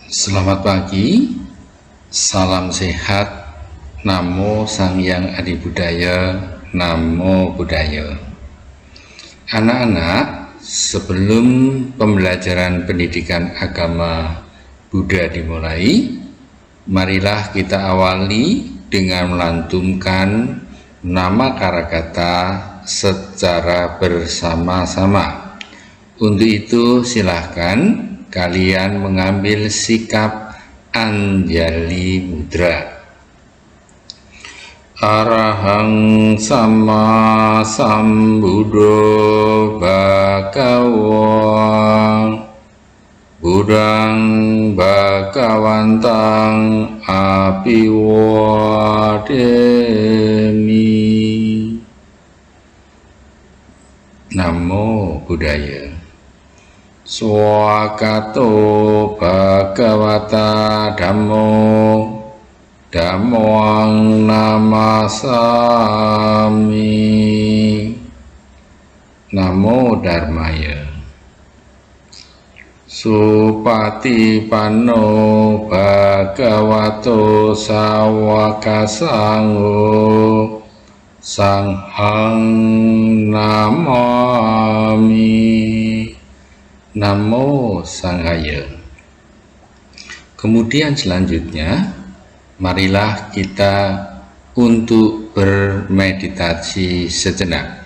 Selamat pagi, salam sehat, Namo Sang Hyang Adi Budaya, Namo Buddhaya. Anak-anak, sebelum pembelajaran pendidikan agama Buddha dimulai, marilah kita awali dengan melantunkan nama karakata secara bersama-sama. Untuk itu silahkan kalian mengambil sikap Anjali Mudra. Arahang Sama Sambuddho Bhagava Buddhang Bhagavantang Apiwademi. Namo Buddhaya. Swakato Bhagavata Dhammo Dhammoang Namasami. Namo Dharmaya. Supatipanno Bhagavato Sawaka Sangho Sanghang Namami. Namo Sanghaya. Kemudian selanjutnya, marilah kita untuk bermeditasi sejenak.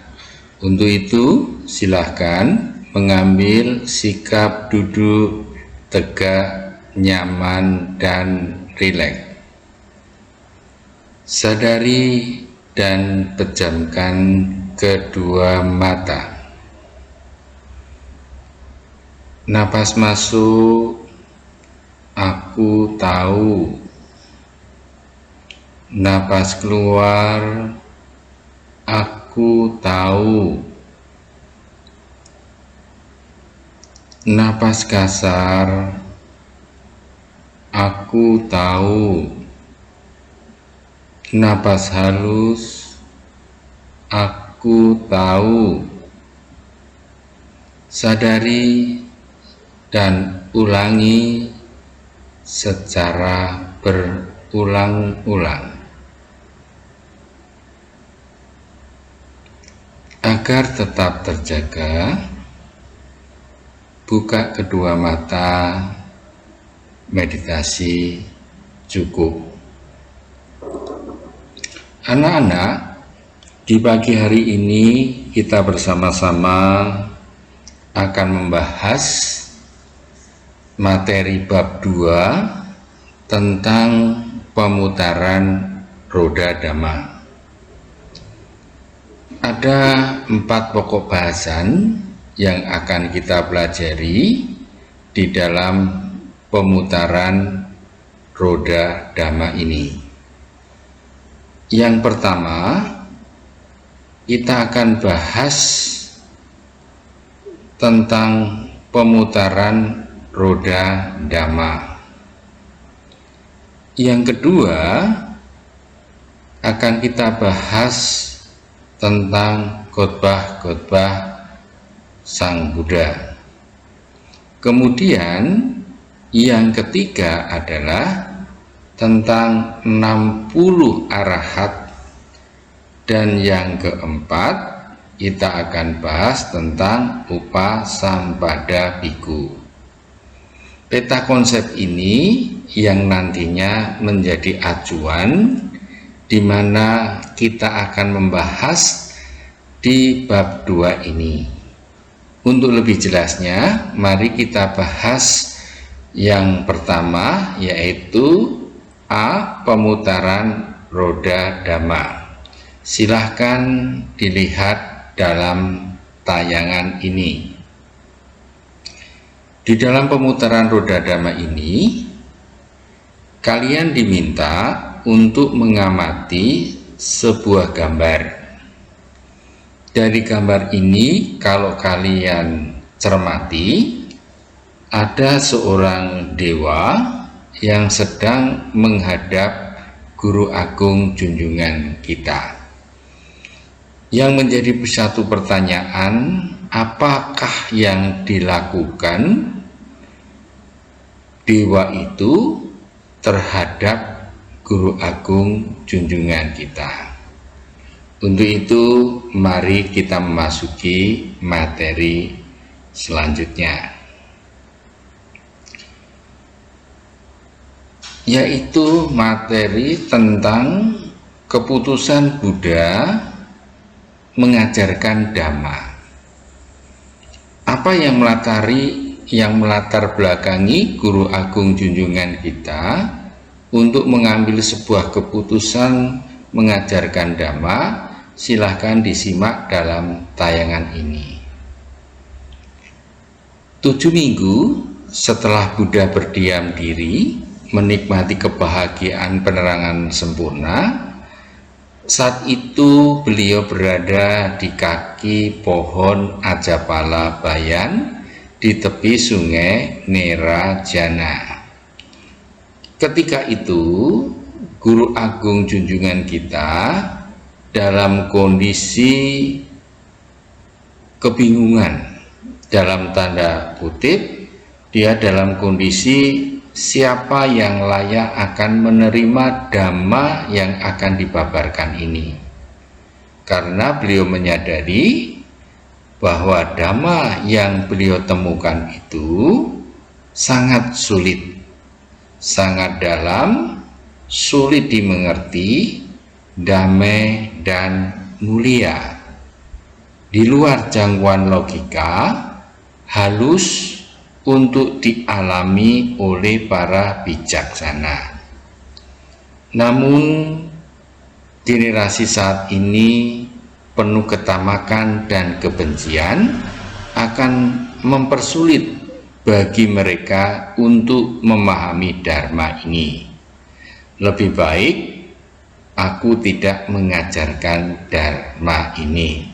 Untuk itu, silahkan mengambil sikap duduk tegak, nyaman, dan rileks. Sadari dan pejamkan kedua mata. Napas masuk, aku tahu. Napas keluar, aku tahu. Napas kasar, aku tahu. Napas halus, aku tahu. Sadari dan ulangi secara berulang-ulang agar tetap terjaga. Buka kedua mata, meditasi cukup. Anak-anak, di pagi hari ini kita bersama-sama akan membahas materi bab 2 tentang pemutaran roda dhamma. Ada 4 pokok bahasan yang akan kita pelajari di dalam pemutaran roda dhamma ini. Yang pertama, kita akan bahas tentang pemutaran roda dhamma. Yang kedua, akan kita bahas tentang khotbah-khotbah Sang Buddha. Kemudian yang ketiga adalah tentang 60 arahat, dan yang keempat kita akan bahas tentang Upasampada Bhikkhu. Peta konsep ini yang nantinya menjadi acuan di mana kita akan membahas di bab 2 ini. Untuk lebih jelasnya, mari kita bahas yang pertama, yaitu A. Pemutaran roda dhamma. Silahkan dilihat dalam tayangan ini. Di dalam pemutaran roda dhamma ini, kalian diminta untuk mengamati sebuah gambar. Dari gambar ini, kalau kalian cermati, ada seorang dewa yang sedang menghadap Guru Agung junjungan kita. Yang menjadi satu pertanyaan, apakah yang dilakukan dewa itu terhadap Guru Agung junjungan kita. Untuk itu mari kita memasuki materi selanjutnya, yaitu materi tentang keputusan Buddha mengajarkan Dhamma. Apa yang melatar belakangi Guru Agung junjungan kita untuk mengambil sebuah keputusan mengajarkan Dhamma? Silahkan disimak dalam tayangan ini. 7 minggu setelah Buddha berdiam diri menikmati kebahagiaan penerangan sempurna, saat itu beliau berada di kaki pohon Ajapala Bayan di tepi sungai Nerajana. Ketika itu Guru Agung junjungan kita dalam kondisi kebingungan, dalam tanda kutip, dia dalam kondisi siapa yang layak akan menerima Dhamma yang akan dibabarkan ini, karena beliau menyadari bahwa Dhamma yang beliau temukan itu sangat sulit, sangat dalam, sulit dimengerti, damai dan mulia, di luar jangkauan logika, halus untuk dialami oleh para bijaksana. Namun generasi saat ini penuh ketamakan dan kebencian akan mempersulit bagi mereka untuk memahami Dharma ini. Lebih baik aku tidak mengajarkan Dharma ini.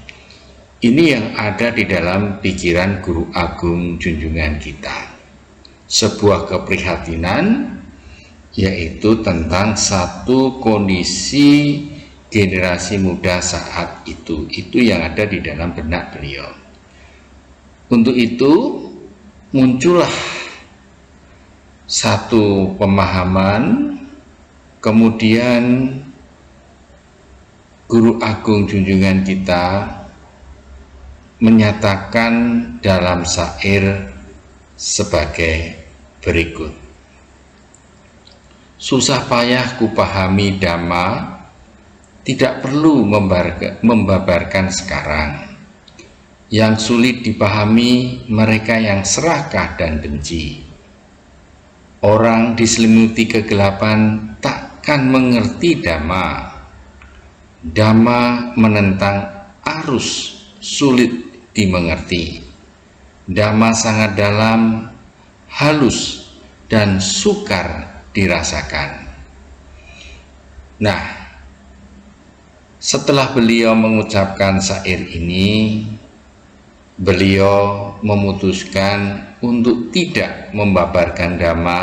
Ini yang ada di dalam pikiran Guru Agung junjungan kita. Sebuah keprihatinan, yaitu tentang satu kondisi generasi muda saat itu yang ada di dalam benak beliau. Untuk itu muncullah satu pemahaman, kemudian Guru Agung junjungan kita menyatakan dalam syair sebagai berikut. Susah payah kupahami Dhamma, tidak perlu membabarkan sekarang. Yang sulit dipahami mereka yang serakah dan benci. Orang diselimuti kegelapan takkan mengerti Dhamma. Dhamma menentang arus, sulit dimengerti. Dhamma sangat dalam, halus, dan sukar dirasakan. Nah, setelah beliau mengucapkan syair ini, beliau memutuskan untuk tidak membabarkan Dhamma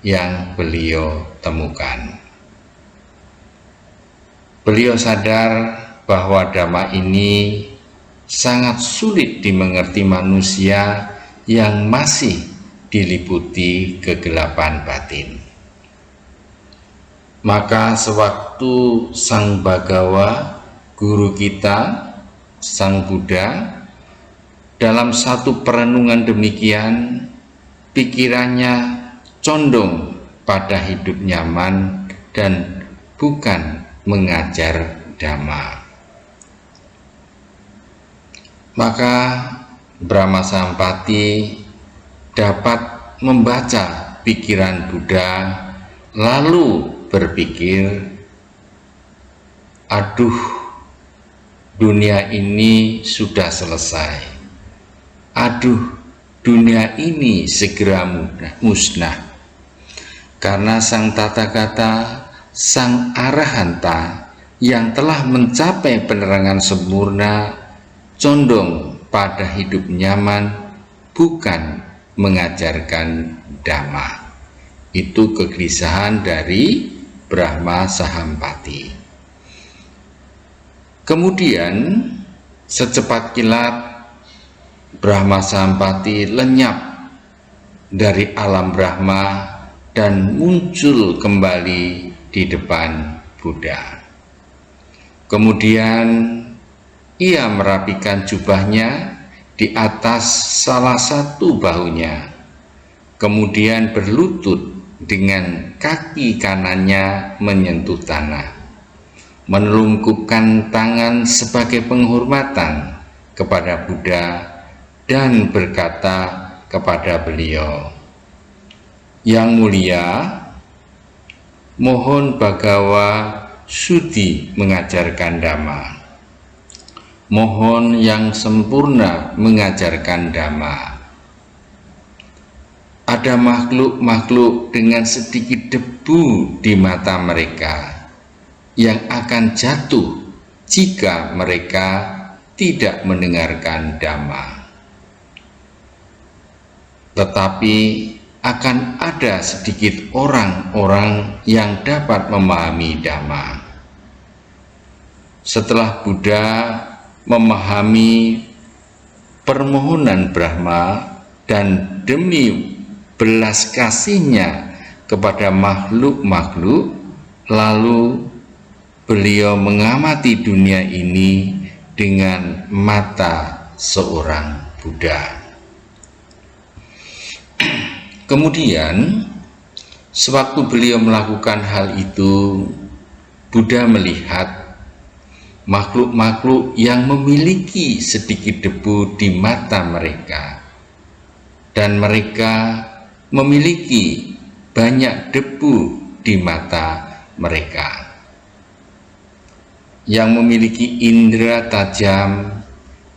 yang beliau temukan. Beliau sadar bahwa Dhamma ini sangat sulit dimengerti manusia yang masih diliputi kegelapan batin. Maka sewaktu Sang Bhagawa, guru kita, Sang Buddha, dalam satu perenungan demikian, pikirannya condong pada hidup nyaman dan bukan mengajar Dhamma. Maka Brahma Sampati dapat membaca pikiran Buddha, lalu berpikir, aduh, dunia ini sudah selesai. Aduh, dunia ini segera musnah. Karena Sang Tathagata, Sang Arahanta yang telah mencapai penerangan sempurna, condong pada hidup nyaman, bukan mengajarkan Dhamma. Itu kegelisahan dari Brahma Sahampati. Kemudian secepat kilat Brahma Sahampati lenyap dari alam Brahma dan muncul kembali di depan Buddha. Kemudian ia merapikan jubahnya di atas salah satu bahunya, kemudian berlutut dengan kaki kanannya menyentuh tanah, menelungkupkan tangan sebagai penghormatan kepada Buddha dan berkata kepada beliau, "Yang mulia, mohon Bhagawa Sudi mengajarkan Dhamma. Mohon yang sempurna mengajarkan Dhamma. Ada makhluk-makhluk dengan sedikit debu di mata mereka yang akan jatuh jika mereka tidak mendengarkan Dhamma. Tetapi akan ada sedikit orang-orang yang dapat memahami Dhamma." Setelah Buddha memahami permohonan Brahma dan demi belas kasihnya kepada makhluk-makhluk, lalu beliau mengamati dunia ini dengan mata seorang Buddha. Kemudian, sewaktu beliau melakukan hal itu, Buddha melihat makhluk-makhluk yang memiliki sedikit debu di mata mereka, dan mereka memiliki banyak debu di mata mereka. Yang memiliki indera tajam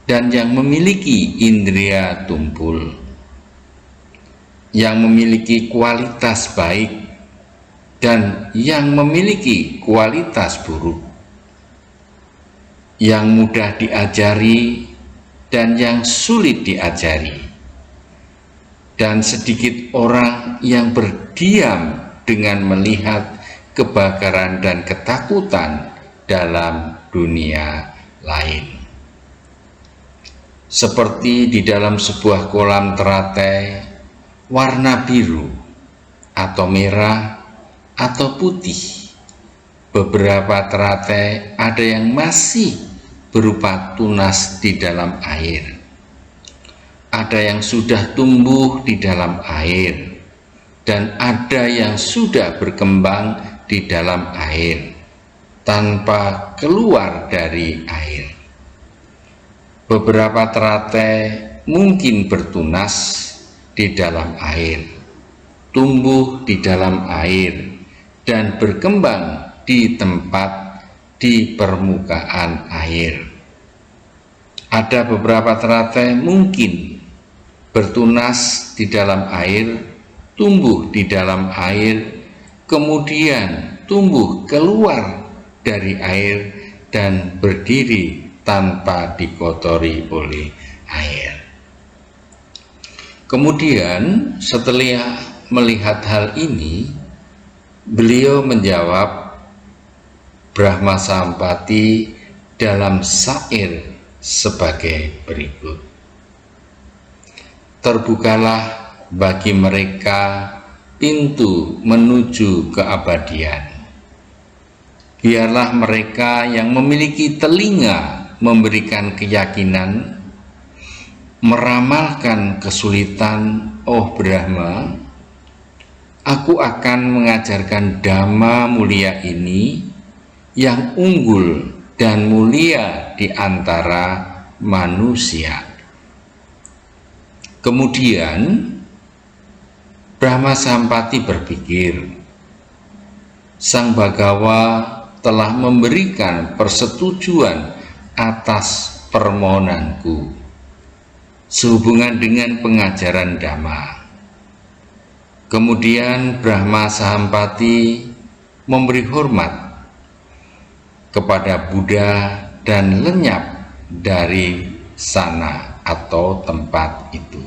dan yang memiliki indera tumpul, yang memiliki kualitas baik dan yang memiliki kualitas buruk, yang mudah diajari dan yang sulit diajari, dan sedikit orang yang berdiam dengan melihat kebakaran dan ketakutan dalam dunia lain. Seperti di dalam sebuah kolam teratai warna biru atau merah atau putih, beberapa teratai ada yang masih berupa tunas di dalam air, ada yang sudah tumbuh di dalam air, dan ada yang sudah berkembang di dalam air tanpa keluar dari air. Beberapa teratai mungkin bertunas di dalam air, tumbuh di dalam air, dan berkembang di tempat di permukaan air. Ada beberapa teratai mungkin bertunas di dalam air, tumbuh di dalam air, kemudian tumbuh keluar dari air dan berdiri tanpa dikotori oleh air. Kemudian setelah melihat hal ini, beliau menjawab Brahma Sampati dalam syair sebagai berikut: "Terbukalah bagi mereka pintu menuju keabadian. Biarlah mereka yang memiliki telinga memberikan keyakinan, meramalkan kesulitan, oh Brahma. Aku akan mengajarkan Dhamma mulia ini yang unggul dan mulia di antara manusia." Kemudian Brahma Sampati berpikir, Sang Bhagawa telah memberikan persetujuan atas permohonanku sehubungan dengan pengajaran Dhamma. Kemudian Brahma Sampati memberi hormat kepada Buddha dan lenyap dari sana atau tempat itu.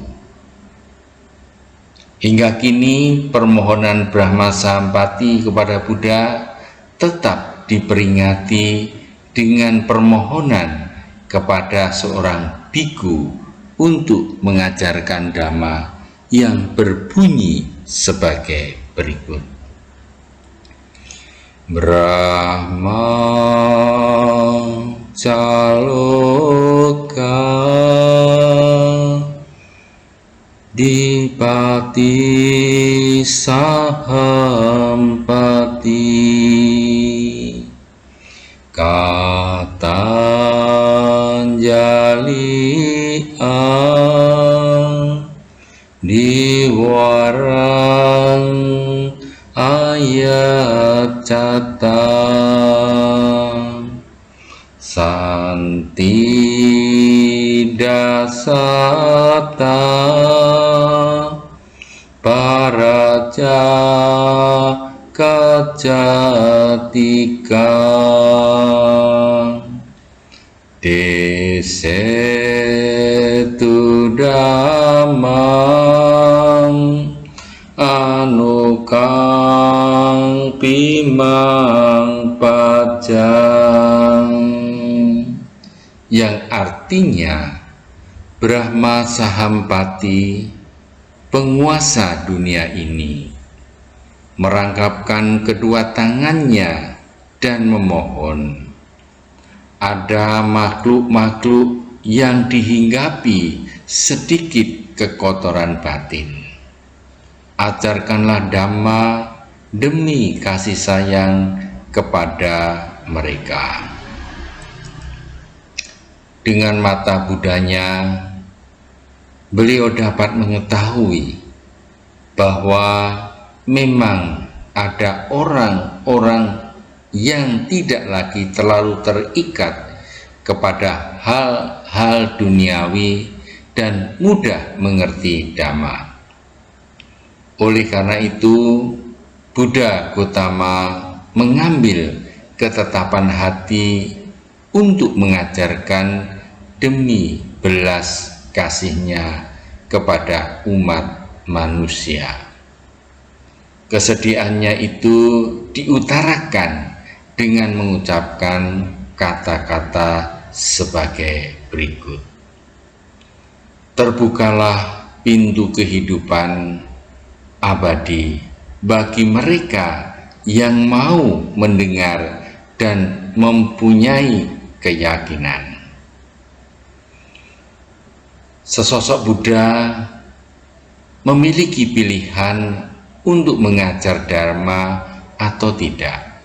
Hingga kini permohonan Brahma Sampati kepada Buddha tetap diperingati dengan permohonan kepada seorang biku untuk mengajarkan Dhamma yang berbunyi sebagai berikut. Brahma Caloka Dipati Sahampati Katanjali Diwarang ayat cata Santi dasata Paraja kajatika Desetu damang anukang pimang pajang, yang artinya Brahma Sahampati, penguasa dunia ini, merangkapkan kedua tangannya dan memohon. Ada makhluk-makhluk yang dihinggapi sedikit kekotoran batin. Ajarkanlah Dhamma demi kasih sayang kepada mereka. Dengan mata Budanya, beliau dapat mengetahui bahwa memang ada orang-orang yang tidak lagi terlalu terikat kepada hal-hal duniawi dan mudah mengerti Dhamma. Oleh karena itu, Buddha Gautama mengambil ketetapan hati untuk mengajarkan demi belas kasihnya kepada umat manusia. Kesediaannya itu diutarakan dengan mengucapkan kata-kata sebagai berikut. Terbukalah pintu kehidupan abadi bagi mereka yang mau mendengar dan mempunyai keyakinan. Sesosok Buddha memiliki pilihan untuk mengajar Dharma atau tidak.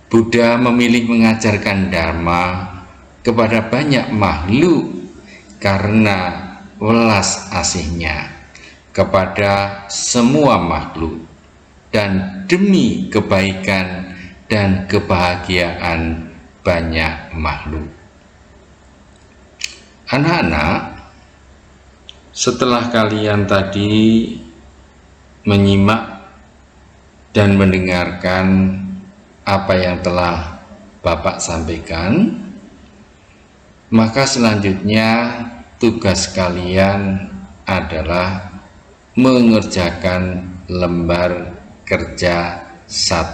Buddha memilih mengajarkan Dharma kepada banyak makhluk karena welas asihnya kepada semua makhluk dan demi kebaikan dan kebahagiaan banyak makhluk. Anak-anak, setelah kalian tadi menyimak dan mendengarkan apa yang telah Bapak sampaikan, maka selanjutnya tugas kalian adalah mengerjakan lembar kerja 1.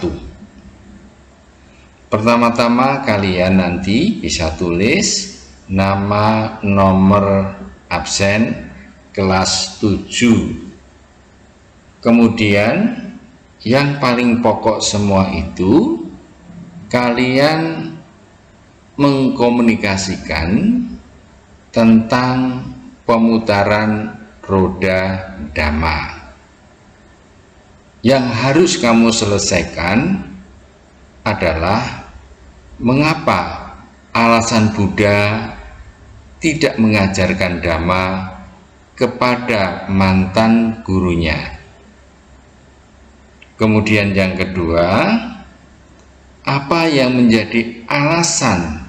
Pertama-tama kalian nanti bisa tulis nama, nomor absen kelas 7. Kemudian yang paling pokok semua itu, kalian mengkomunikasikan tentang pemutaran roda Dhamma. Yang harus kamu selesaikan adalah mengapa alasan Buddha tidak mengajarkan Dhamma kepada mantan gurunya. Kemudian yang kedua, apa yang menjadi alasan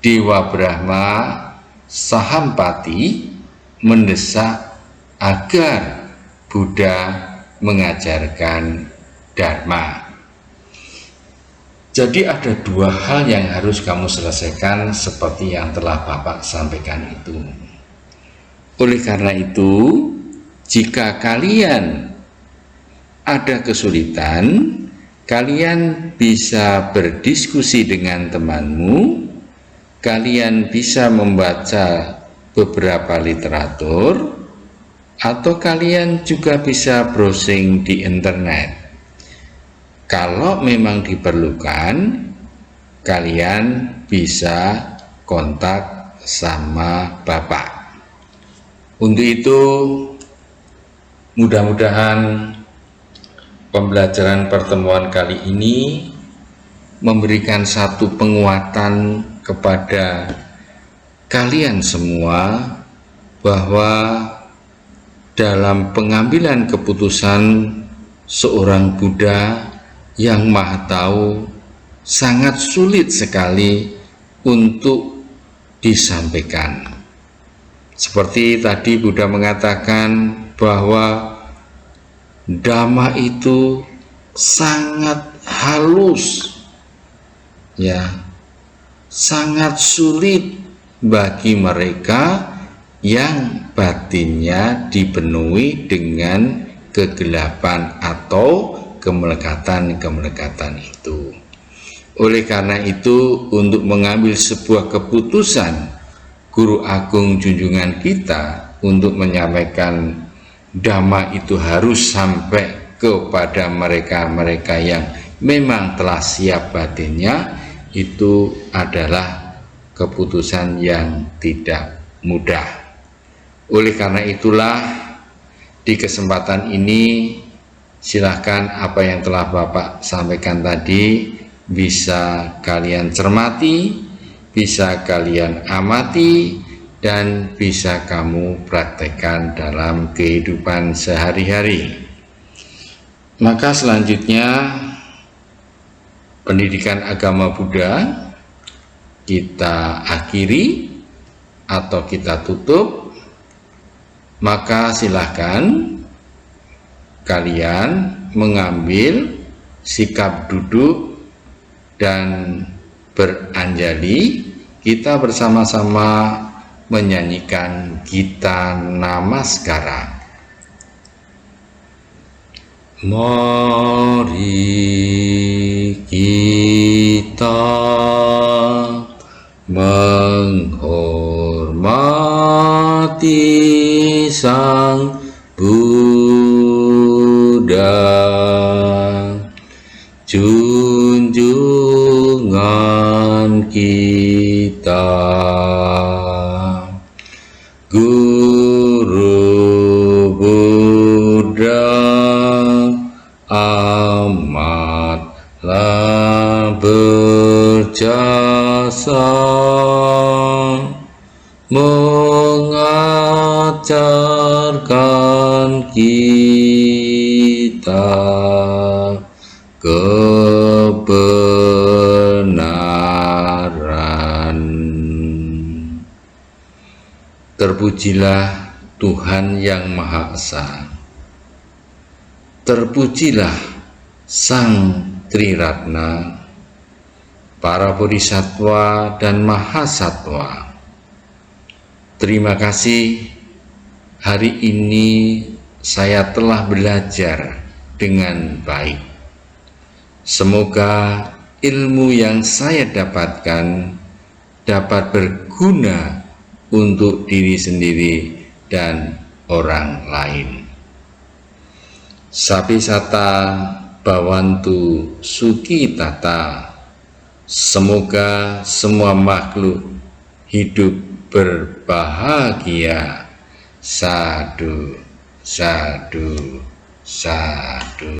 Dewa Brahma Sahampati mendesak agar Buddha mengajarkan Dharma. Jadi ada 2 hal yang harus kamu selesaikan seperti yang telah Bapak sampaikan itu. Oleh karena itu, jika kalian ada kesulitan, kalian bisa berdiskusi dengan temanmu, kalian bisa membaca beberapa literatur, atau kalian juga bisa browsing di internet. Kalau memang diperlukan, kalian bisa kontak sama Bapak. Untuk itu, mudah-mudahan pembelajaran pertemuan kali ini memberikan satu penguatan kepada kalian semua bahwa dalam pengambilan keputusan seorang Buddha yang Maha Tahu sangat sulit sekali untuk disampaikan. Seperti tadi Buddha mengatakan bahwa Dhamma itu sangat halus, ya, sangat sulit bagi mereka yang batinnya dipenuhi dengan kegelapan atau kemelekatan-kemelekatan itu. Oleh karena itu, untuk mengambil sebuah keputusan, Guru Agung junjungan kita untuk menyampaikan Dhamma itu harus sampai kepada mereka-mereka yang memang telah siap batinnya, itu adalah keputusan yang tidak mudah. Oleh karena itulah, di kesempatan ini silahkan apa yang telah Bapak sampaikan tadi bisa kalian cermati, bisa kalian amati, dan bisa kamu praktekkan dalam kehidupan sehari-hari. Maka selanjutnya, pendidikan agama Buddha kita akhiri atau kita tutup. Maka silahkan kalian mengambil sikap duduk dan beranjali. Kita bersama-sama menyanyikan Gita Namaskara. Mari kita menghormati Sang Buddha, junjungan kita, Guru Buddha amatlah berjasa mengajarkan kita kebenaran. Terpujilah Tuhan Yang Maha Esa, terpujilah Sang Triratna, para bodhisattva dan mahasatwa. Terima kasih, hari ini saya telah belajar dengan baik. Semoga ilmu yang saya dapatkan dapat berguna untuk diri sendiri dan orang lain. Sapisata Bhavantu Sukhitata. Semoga semua makhluk hidup berbahagia. Sadhu, sadhu, sadhu.